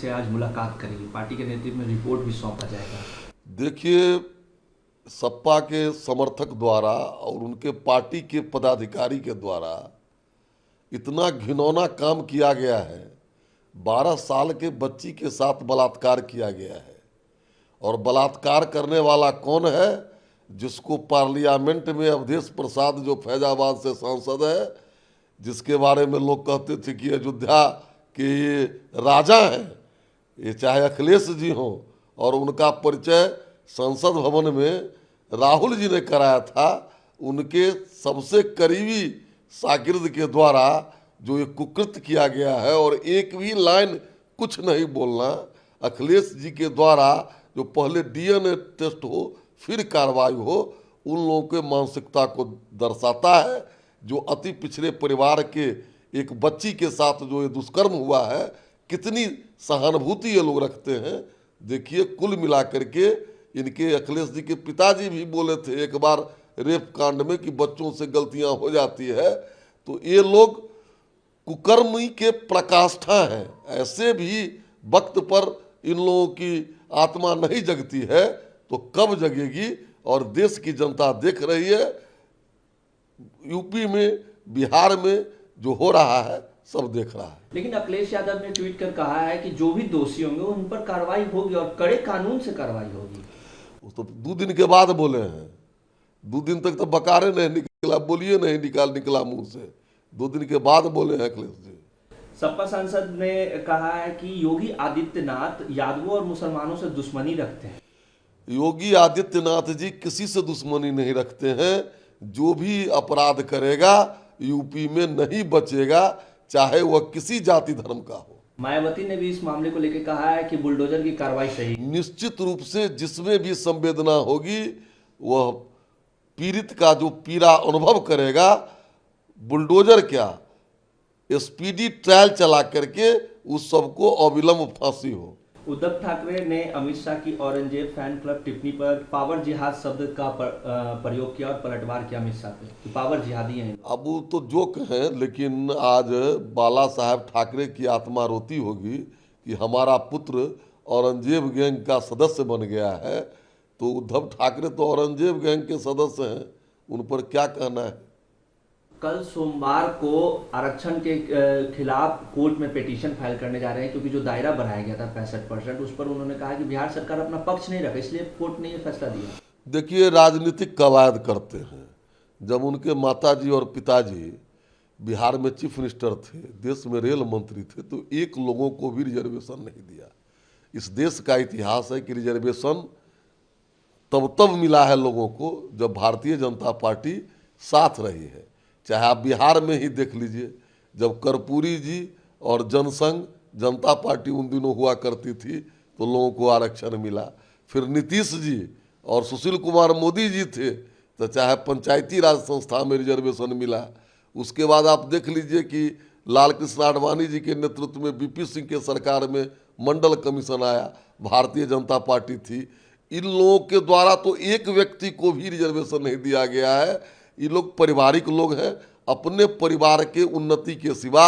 से आज मुलाकात करेगी, पार्टी के नेतृत्व में रिपोर्ट भी सौंपा जाएगा। देखिए, सपा के समर्थक द्वारा और उनके पार्टी के पदाधिकारी के द्वारा इतना घिनौना काम किया गया है। 12 साल के बच्ची के साथ बलात्कार किया गया है। और बलात्कार करने वाला कौन है? जिसको पार्लियामेंट में अवधेश प्रसाद, जो फैजाबाद से सांसद है, जिसके बारे में लोग कहते थे कि अयोध्या के ये राजा हैं, ये चाहे अखिलेश जी हों, और उनका परिचय संसद भवन में राहुल जी ने कराया था। उनके सबसे करीबी शागिर्द के द्वारा जो ये कुकृत किया गया है, और एक भी लाइन कुछ नहीं बोलना, अखिलेश जी के द्वारा जो पहले डीएनए टेस्ट हो फिर कार्रवाई हो, उन लोगों के मानसिकता को दर्शाता है। जो अति पिछड़े परिवार के एक बच्ची के साथ जो ये दुष्कर्म हुआ है, कितनी सहानुभूति ये लोग रखते हैं। देखिए, कुल मिलाकर के इनके अखिलेश जी के पिताजी भी बोले थे एक बार रेप कांड में कि बच्चों से गलतियां हो जाती है। तो ये लोग कुकर्मी के प्रकाष्ठा हैं। ऐसे भी वक्त पर इन लोगों की आत्मा नहीं जगती है तो कब जगेगी? और देश की जनता देख रही है, यूपी में, बिहार में जो हो रहा है सब देख रहा है। लेकिन अखिलेश यादव ने ट्वीट कर कहा है कि जो भी दोषी होंगे उन पर कार्रवाई होगी और कड़े कानून से कार्रवाई होगी। वो तो 2 दिन के बाद बोले हैं। 2 दिन तक तो बकारे नहीं निकला, बोलिए नहीं निकला मुंह से। 2 दिन के बाद बोले हैं अखिलेश जी। सपा सांसद ने कहा है कि योगी आदित्यनाथ यादवों और मुसलमानों से दुश्मनी रखते हैं। योगी आदित्यनाथ जी किसी से दुश्मनी नहीं रखते हैं। जो भी अपराध करेगा यूपी में नहीं बचेगा, चाहे वह किसी जाति धर्म का हो। मायावती ने भी इस मामले को लेकर कहा है कि बुलडोजर की कार्रवाई सही। निश्चित रूप से जिसमें भी संवेदना होगी वह पीड़ित का जो पीड़ा अनुभव करेगा। बुलडोजर क्या, स्पीडी ट्रायल चला करके उस सबको अविलंब फांसी हो। उद्धव ठाकरे ने अमित शाह की औरंगजेब फैन क्लब टिप्पणी पर पावर जिहाद शब्द का प्रयोग किया और पलटवार किया अमित शाह पे कि पावर जिहादी हैं। अब वो तो जो कहें, लेकिन आज बाला साहब ठाकरे की आत्मा रोती होगी कि हमारा पुत्र औरंगजेब गैंग का सदस्य बन गया है। तो उद्धव ठाकरे तो औरंगजेब गैंग के सदस्य हैं, उन पर क्या कहना है? कल सोमवार को आरक्षण के खिलाफ कोर्ट में पिटीशन फाइल करने जा रहे हैं, क्योंकि जो दायरा बढ़ाया गया था 65%, उस पर उन्होंने कहा कि बिहार सरकार अपना पक्ष नहीं रखा, इसलिए कोर्ट ने ये फैसला दिया। देखिए, राजनीतिक कवायद करते हैं। जब उनके माताजी और पिताजी बिहार में चीफ मिनिस्टर थे, देश में रेल मंत्री थे, तो एक लोगों को भी रिजर्वेशन नहीं दिया। इस देश का इतिहास है कि रिजर्वेशन तब मिला है लोगों को जब भारतीय जनता पार्टी साथ रही है। चाहे आप बिहार में ही देख लीजिए, जब कर्पूरी जी और जनसंघ जनता पार्टी उन दिनों हुआ करती थी तो लोगों को आरक्षण मिला। फिर नीतीश जी और सुशील कुमार मोदी जी थे तो चाहे पंचायती राज संस्था में रिजर्वेशन मिला। उसके बाद आप देख लीजिए कि लाल कृष्ण आडवाणी जी के नेतृत्व में बीपी सिंह के सरकार में मंडल कमीशन आया, भारतीय जनता पार्टी थी। इन लोगों के द्वारा तो एक व्यक्ति को भी रिजर्वेशन नहीं दिया गया है। ये लोग पारिवारिक लोग हैं, अपने परिवार के उन्नति के सिवा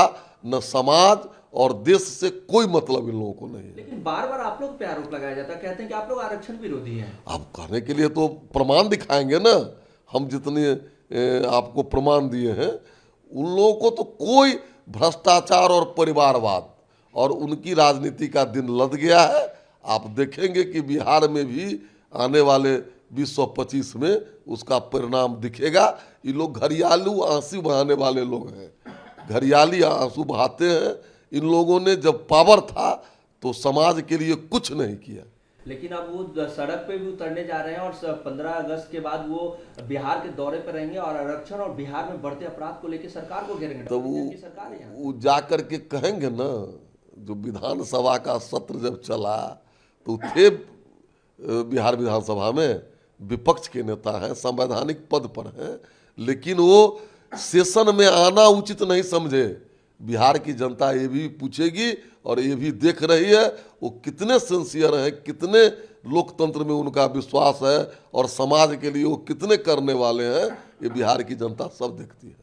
न समाज और देश से कोई मतलब इन लोगों को नहीं है। लेकिन बार बार आप लोग पे आरोप लगाया जाता है, कहते हैं कि आप लोग आरक्षण विरोधी हैं। आप कहने के लिए तो प्रमाण दिखाएंगे ना। हम जितने आपको प्रमाण दिए हैं, उन लोगों को तो कोई भ्रष्टाचार और परिवारवाद और उनकी राजनीति का दिन लद गया है। आप देखेंगे कि बिहार में भी आने वाले 2025 में उसका परिणाम दिखेगा। ये लोग घरियालू आंसू बहाने वाले लोग हैं, घरियाली आंसू बहाते हैं। इन लोगों ने जब पावर था तो समाज के लिए कुछ नहीं किया। लेकिन अब वो सड़क पे भी उतरने जा रहे हैं और 15 अगस्त के बाद वो बिहार के दौरे पर रहेंगे और आरक्षण और बिहार में बढ़ते अपराध को लेकर सरकार को घेरेंगे। तो वो जा करके कहेंगे ना, जो विधानसभा का सत्र जब चला तो थे बिहार विधानसभा में, विपक्ष के नेता हैं, संवैधानिक पद पर हैं, लेकिन वो सेशन में आना उचित नहीं समझे। बिहार की जनता ये भी पूछेगी और ये भी देख रही है वो कितने सिंसियर हैं, कितने लोकतंत्र में उनका विश्वास है और समाज के लिए वो कितने करने वाले हैं। ये बिहार की जनता सब देखती है।